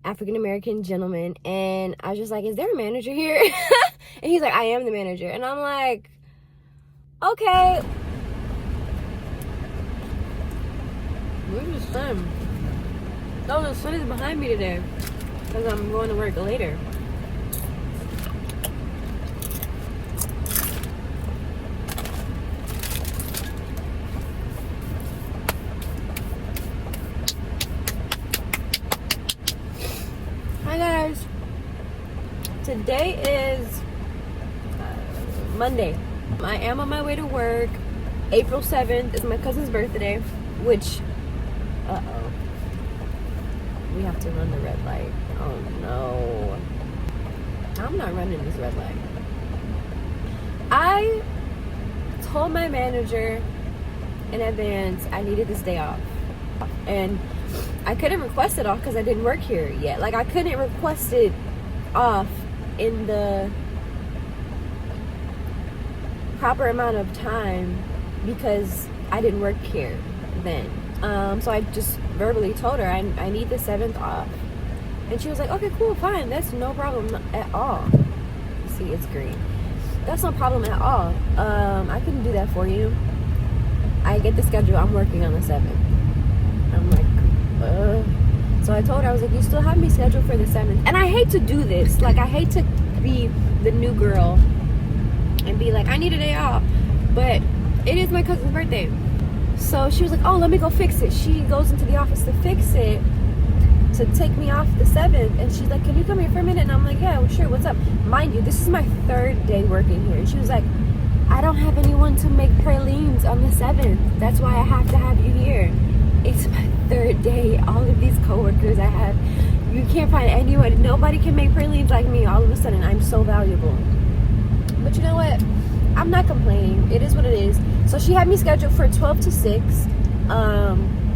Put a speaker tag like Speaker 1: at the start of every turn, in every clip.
Speaker 1: African American gentleman, and I was just like, is there a manager here? And he's like, I am the manager. And I'm like, okay. Where's the sun? Oh, the sun is behind me today because I'm going to work later. Hi guys. Today is Monday. I am on my way to work. April 7th is my cousin's birthday, which, we have to run the red light. Oh no. I'm not running this red light. I told my manager in advance I needed this day off. And I couldn't request it off because I didn't work here yet. Like, I couldn't request it off in the proper amount of time because I didn't work here then. So I just verbally told her I need the 7th off. And she was like, okay, cool, fine. That's no problem at all. See, it's green. That's no problem at all. I can do that for you. I get the schedule. I'm working on the 7th. I'm like, So I told her, I was like, you still have me scheduled for the 7th. And I hate to do this. Like, I hate to be the new girl and be like, I need a day off. But it is my cousin's birthday. So she was like, oh, let me go fix it. She goes into the office to fix it, to take me off the 7th. And she's like, can you come here for a minute? And I'm like, yeah, well, sure, what's up? Mind you, this is my 3rd day working here. And she was like, I don't have anyone to make pralines on the 7th. That's why I have to have you here. It's my 3rd day. All of these coworkers I have, you can't find anyone. Nobody can make pralines like me. All of a sudden, I'm so valuable. But you know what? I'm not complaining. It is what it is. So she had me scheduled for 12 to 6.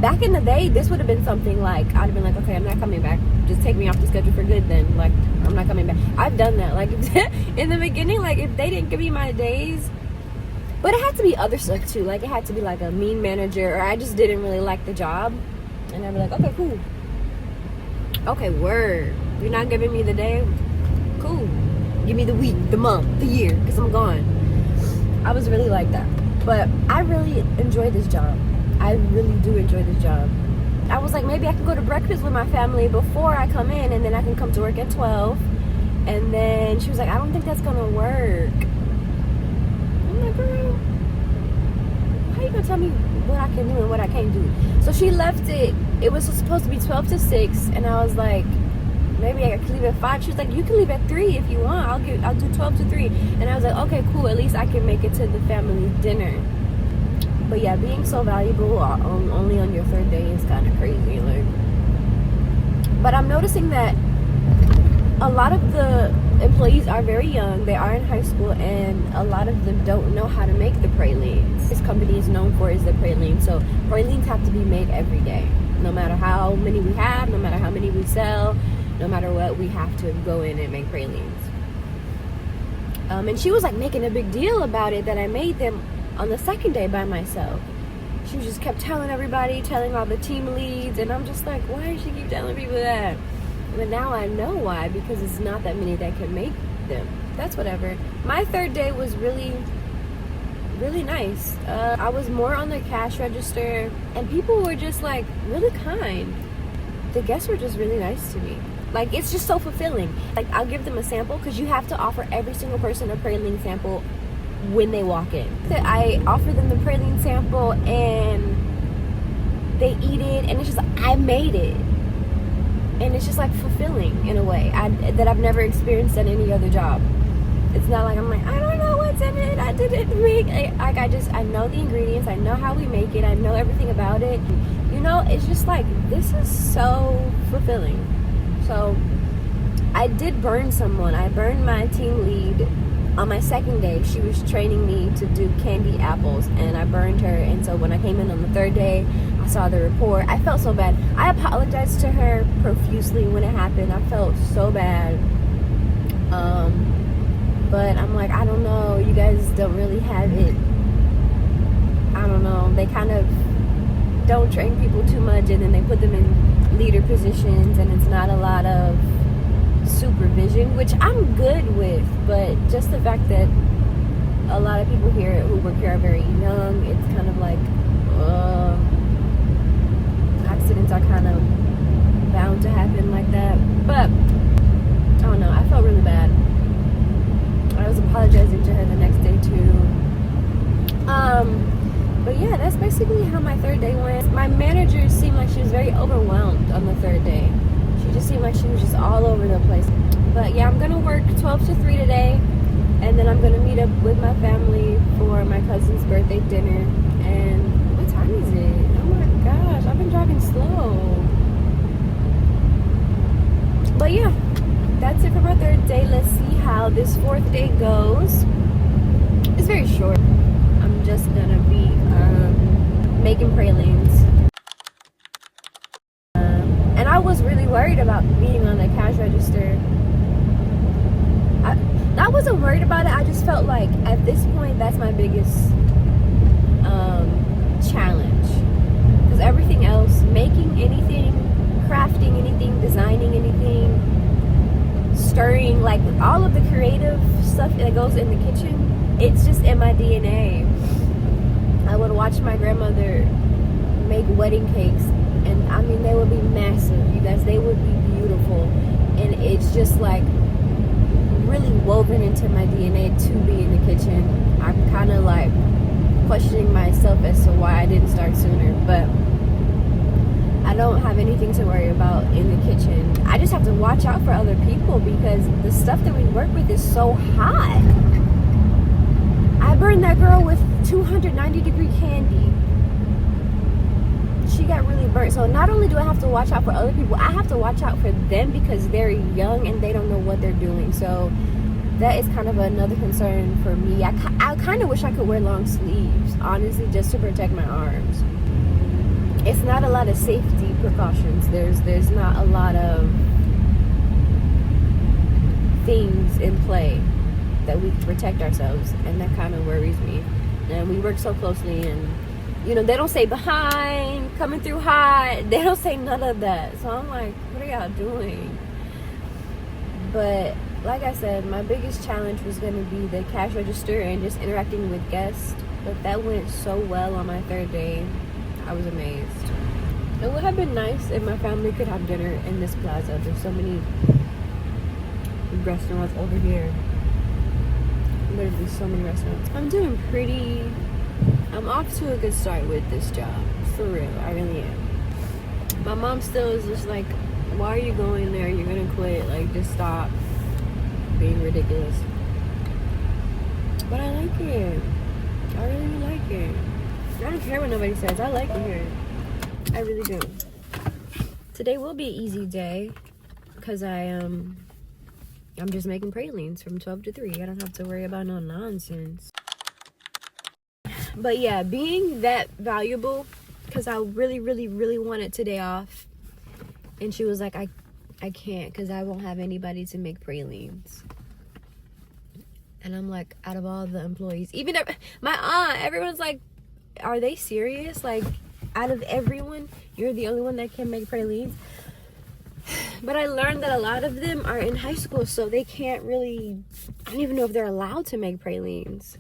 Speaker 1: Back in the day, this would have been something like, I'd have been like, okay, I'm not coming back. Just take me off the schedule for good then. Like, I'm not coming back. I've done that. Like, in the beginning, like, if they didn't give me my days, but it had to be other stuff too. Like, it had to be like a mean manager, or I just didn't really like the job. And I'd be like, okay, cool. Okay, word. You're not giving me the day? Cool. Give me the week, the month, the year, because I'm gone. I was really like that. But I really enjoy this job. I really do enjoy this job. I was like, maybe I can go to breakfast with my family before I come in, and then I can come to work at 12. And then she was like, I don't think that's going to work. I'm like, girl, how you going to tell me what I can do and what I can't do? So she left it. It was supposed to be 12 to 6, and I was like, maybe I could leave at 5. She was like, you can leave at 3 if you want. I'll do 12 to 3. And I was like, okay, cool. At least I can make it to the family dinner. But yeah, being so valuable only on your 3rd day is kind of crazy. Like, but I'm noticing that a lot of the employees are very young. They are in high school, and a lot of them don't know how to make the pralines. This company is known for is the pralines. So pralines have to be made every day. No matter how many we have, no matter how many we sell, no matter what, we have to go in and make pralines. And she was like making a big deal about it that I made them on the 2nd day by myself. She just kept telling everybody, telling all the team leads, and I'm just like, why does she keep telling people that? But now I know why, because it's not that many that can make them. That's whatever. My 3rd day was really, really nice. I was more on the cash register, and people were just like really kind. The guests were just really nice to me. Like, it's just so fulfilling. Like, I'll give them a sample, because you have to offer every single person a praline sample when they walk in. I offer them the praline sample, and they eat it, and it's just, I made it. And it's just like fulfilling in a way that I've never experienced at any other job. It's not like I'm like, I don't know what's in it. I didn't make it. Like, I know the ingredients. I know how we make it. I know everything about it. You know, it's just like, this is so fulfilling. So I did burn someone. I burned my team lead on my 2nd day. She was training me to do candy apples, and I burned her. And so when I came in on the 3rd day, I saw the report. I felt so bad. I apologized to her profusely when it happened. I felt so bad. But I'm like, I don't know. You guys don't really have it. I don't know. They kind of don't train people too much, and then they put them in leader positions, and it's not a lot of which I'm good with, but just the fact that a lot of people here who work here are very young, it's kind of like, accidents are kind of bound to happen like that. But I don't know, I felt really bad. I was apologizing to her the next day too. But yeah, that's basically how my third day went. My manager seemed like she was very overwhelmed on the third day. She just seemed like she was just all over the place. But yeah, I'm gonna work 12 to 3 today, and then I'm gonna meet up with my family for my cousin's birthday dinner. And what time is it? Oh my gosh, I've been driving slow. But yeah, that's it for my third day. Let's see how this fourth day goes. It's very short. I'm just gonna be making pralines. And I was really worried about being on the cash register. I wasn't worried about it. I just felt like at this point that's my biggest challenge. Because everything else, making anything, crafting anything, designing anything, stirring, like all of the creative stuff that goes in the kitchen, it's just in my DNA. I would watch my grandmother make wedding cakes, and I mean they would be massive, you guys. They would be beautiful, and it's just like really woven into my DNA to be in the kitchen. I'm kind of like questioning myself as to why I didn't start sooner, but I don't have anything to worry about in the kitchen. I just have to watch out for other people because the stuff that we work with is so hot. I burned that girl with 290-degree candy. She got really burnt. So not only do I have to watch out for other people, I have to watch out for them because they're young and they don't know what they're doing. So that is kind of another concern for me. I kind of wish I could wear long sleeves, honestly, just to protect my arms. It's not a lot of safety precautions. There's not a lot of things in play that we can protect ourselves, and that kind of worries me. And we work so closely, and you know, they don't say behind, coming through hot, they don't say none of that. So I'm like, what are y'all doing? But like I said, my biggest challenge was going to be the cash register and just interacting with guests. But that went so well on my third day. I was amazed. It would have been nice if my family could have dinner in this plaza. There's so many restaurants over here. Literally so many restaurants. I'm off to a good start with this job. For real, I really am. My mom still is just like, why are you going there? You're gonna quit. Like, just stop being ridiculous. But I like it. I really like it. I don't care what nobody says. I like it here. I really do. Today will be an easy day because I'm just making pralines from 12 to 3. I don't have to worry about no nonsense. But yeah, being that valuable, because I really, really, really wanted today off. And she was like, I can't because I won't have anybody to make pralines. And I'm like, out of all the employees, even my aunt, everyone's like, are they serious? Like, out of everyone, you're the only one that can make pralines? But I learned that a lot of them are in high school, so they can't really, I don't even know if they're allowed to make pralines.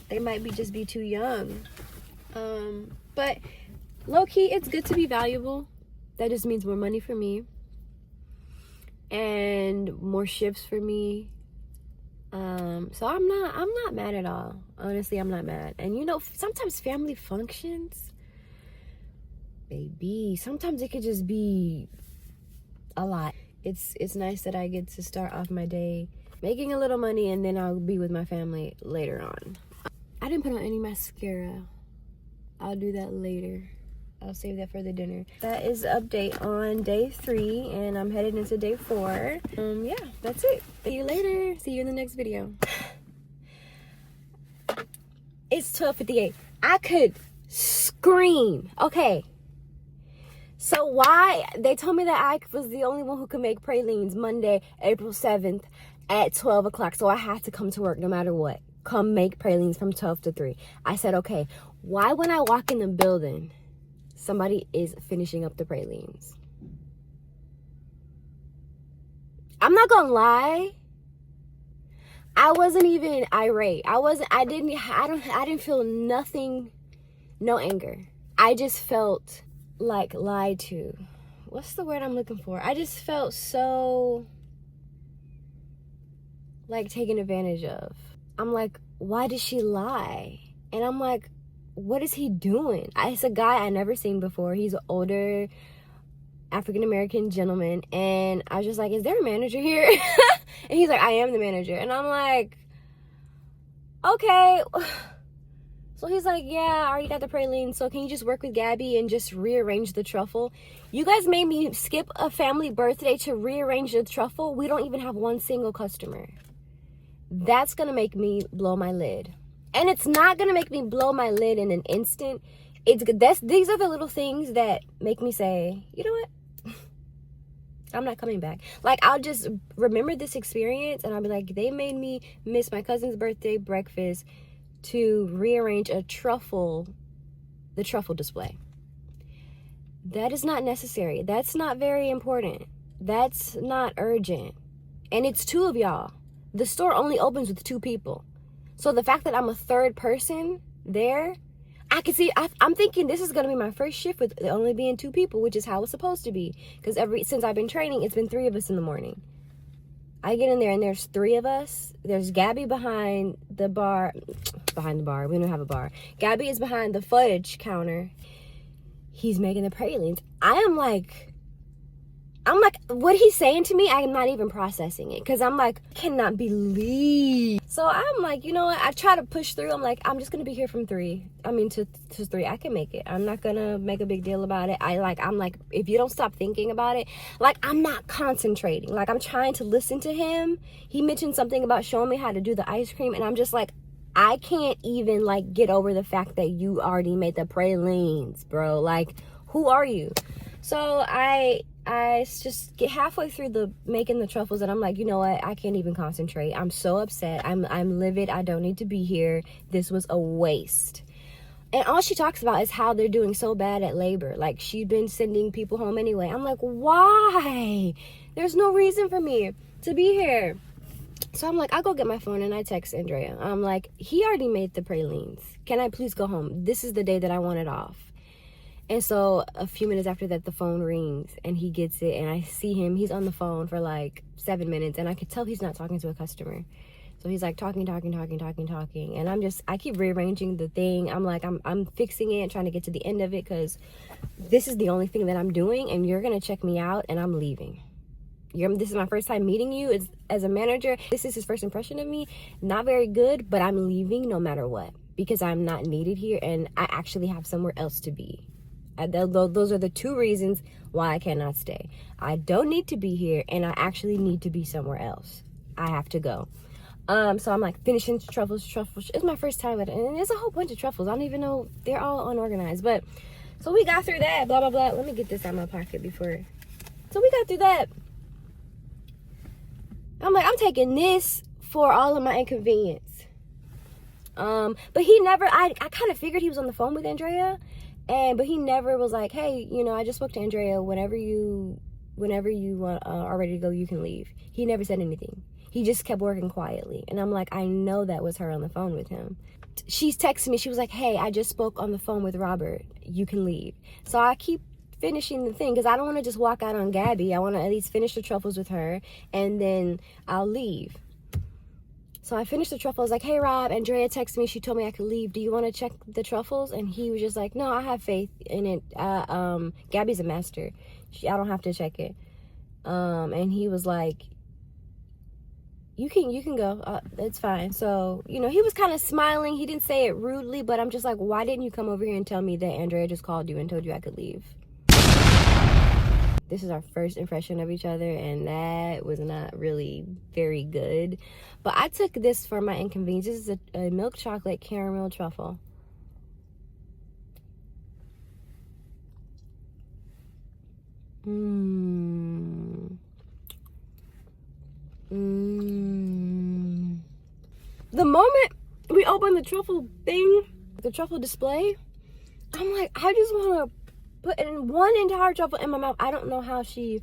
Speaker 1: They might just be too young. But low-key, it's good to be valuable. That just means more money for me. And more shifts for me. So I'm not mad at all. Honestly, I'm not mad. And you know, sometimes family functions, baby, sometimes it could just be a lot. It's nice that I get to start off my day making a little money, and then I'll be with my family later on. I didn't put on any mascara. I'll do that later. I'll save that for the dinner. That is the update on day 3, and I'm headed into day 4. Yeah, that's it. See you later. See you in the next video. It's 12:58. I could scream. Okay. So why? They told me that I was the only one who could make pralines Monday, April 7th at 12 o'clock. So I had to come to work no matter what. Come make pralines from 12 to 3. I said, okay, why when I walk in the building, somebody is finishing up the pralines? I'm not gonna lie, I wasn't even irate. I didn't feel nothing, no anger. I just felt like lied to. What's the word I'm looking for? I just felt so like taken advantage of. I'm like, why did she lie? And I'm like, what is he doing? It's a guy I never seen before. He's an older African-American gentleman. And I was just like, is there a manager here? And he's like, I am the manager. And I'm like, okay. So he's like, yeah, I already got the praline. So can you just work with Gabby and just rearrange the truffle? You guys made me skip a family birthday to rearrange the truffle. We don't even have one single customer. That's going to make me blow my lid. And it's not going to make me blow my lid in an instant. These are the little things that make me say, you know what? I'm not coming back. Like, I'll just remember this experience and I'll be like, they made me miss my cousin's birthday breakfast to rearrange the truffle display. That is not necessary. That's not very important. That's not urgent. And it's 2 of y'all. The store only opens with 2 people. So the fact that I'm a third person there, I can see, I'm thinking this is going to be my first shift with only being 2 people, which is how it's supposed to be. Because since I've been training, it's been 3 of us in the morning. I get in there and there's 3 of us. There's Gabby behind the bar. We don't have a bar. Gabby is behind the fudge counter. He's making the pralines. I'm like, what he's saying to me, I'm not even processing it. Because I'm like, cannot believe. So I'm like, you know what? I try to push through. I'm like, I'm just going to be here from 3. To 3. I can make it. I'm not going to make a big deal about it. I'm like, if you don't stop thinking about it, like, I'm not concentrating. Like, I'm trying to listen to him. He mentioned something about showing me how to do the ice cream. And I'm just like, I can't even, like, get over the fact that you already made the pralines, bro. Like, who are you? So I just get halfway through making the truffles and I'm like, you know what? I can't even concentrate. I'm so upset. I'm livid. I don't need to be here. This was a waste. And all she talks about is how they're doing so bad at labor. Like, she's been sending people home anyway. I'm like, why? There's no reason for me to be here. So I'm like, I'll go get my phone and I text Andrea. I'm like, he already made the pralines. Can I please go home? This is the day that I want it off. And so a few minutes after that, the phone rings and he gets it and I see him. He's on the phone for like 7 minutes and I could tell he's not talking to a customer. So he's like talking. And I keep rearranging the thing. I'm like, I'm fixing it and trying to get to the end of it because this is the only thing that I'm doing and you're going to check me out and I'm leaving. This is my first time meeting you as a manager. This is his first impression of me. Not very good, but I'm leaving no matter what because I'm not needed here and I actually have somewhere else to be. Those are the 2 reasons why I cannot stay. I don't need to be here and I actually need to be somewhere else. I have to go. So I'm like finishing truffles. It's my first time with it. And there's a whole bunch of truffles. I don't even know. They're all unorganized. But so we got through that. Blah, blah, blah. Let me get this out of my pocket before. So we got through that. I'm like, I'm taking this for all of my inconvenience. But he never, I kind of figured he was on the phone with Andrea. But he never was like, hey, you know, I just spoke to Andrea. Whenever you are ready to go, you can leave. He never said anything. He just kept working quietly. And I'm like, I know that was her on the phone with him. She's texting me. She was like, hey, I just spoke on the phone with Robert. You can leave. So I keep finishing the thing because I don't want to just walk out on Gabby. I want to at least finish the truffles with her and then I'll leave. So I finished the truffles, like, hey, Rob, Andrea texted me. She told me I could leave. Do you want to check the truffles? And he was just like, no, I have faith in it. Gabby's a master. I don't have to check it. And he was like, you can go. It's fine. So, you know, he was kind of smiling. He didn't say it rudely, but I'm just like, why didn't you come over here and tell me that Andrea just called you and told you I could leave? This is our first impression of each other, and that was not really very good. But I took this for my inconvenience. This is a milk chocolate caramel truffle. The moment we opened the truffle thing, the truffle display, I'm like, I just want to put in one entire truffle in my mouth. I don't know how they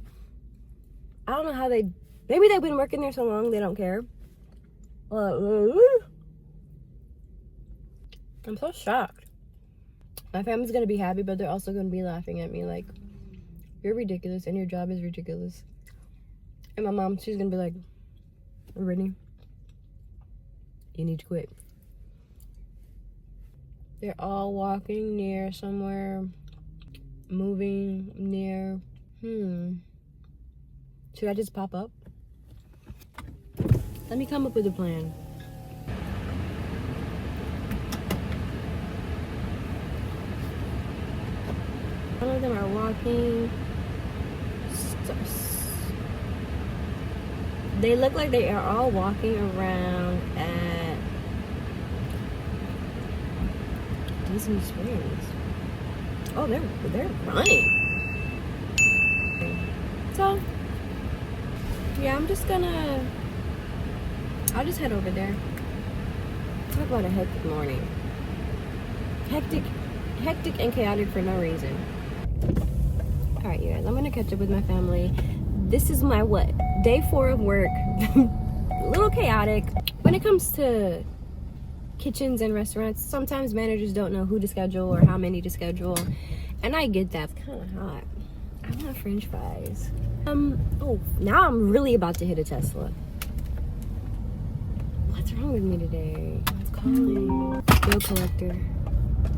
Speaker 1: Maybe they've been working there so long they don't care. I'm so shocked. My family's gonna be happy, but they're also gonna be laughing at me like, you're ridiculous and your job is ridiculous. And my mom, she's gonna be like, Brittany, you need to quit. They're all walking near somewhere, moving near. Should I just pop up? Let me come up with a plan. Some of them are walking. They look like they are all walking around at Disney Springs. Oh, they're running. So, yeah, I'll just head over there. Talk about a hectic morning. Hectic and chaotic for no reason. All right, you guys, I'm gonna catch up with my family. This is my day 4 of work. A little chaotic. When it comes to kitchens and restaurants, sometimes managers don't know who to schedule or how many to schedule, and I get that. It's kind of hot. I want French fries. Oh, now I'm really about to hit a Tesla. What's wrong with me today? It's calling. Bill collector.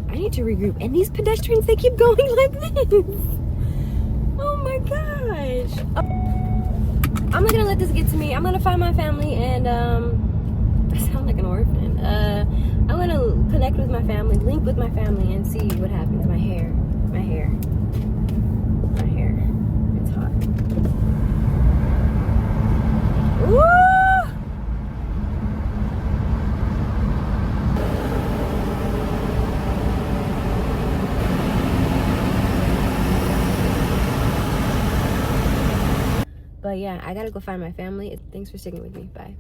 Speaker 1: I need to regroup. And these pedestrians, they keep going like this. Oh my gosh. I'm not gonna let this get to me. I'm gonna find my family and I sound like an orphan. I'm gonna connect with my family, link with my family, and see what happens. My hair. It's hot. Woo! But yeah, I gotta go find my family. Thanks for sticking with me. Bye.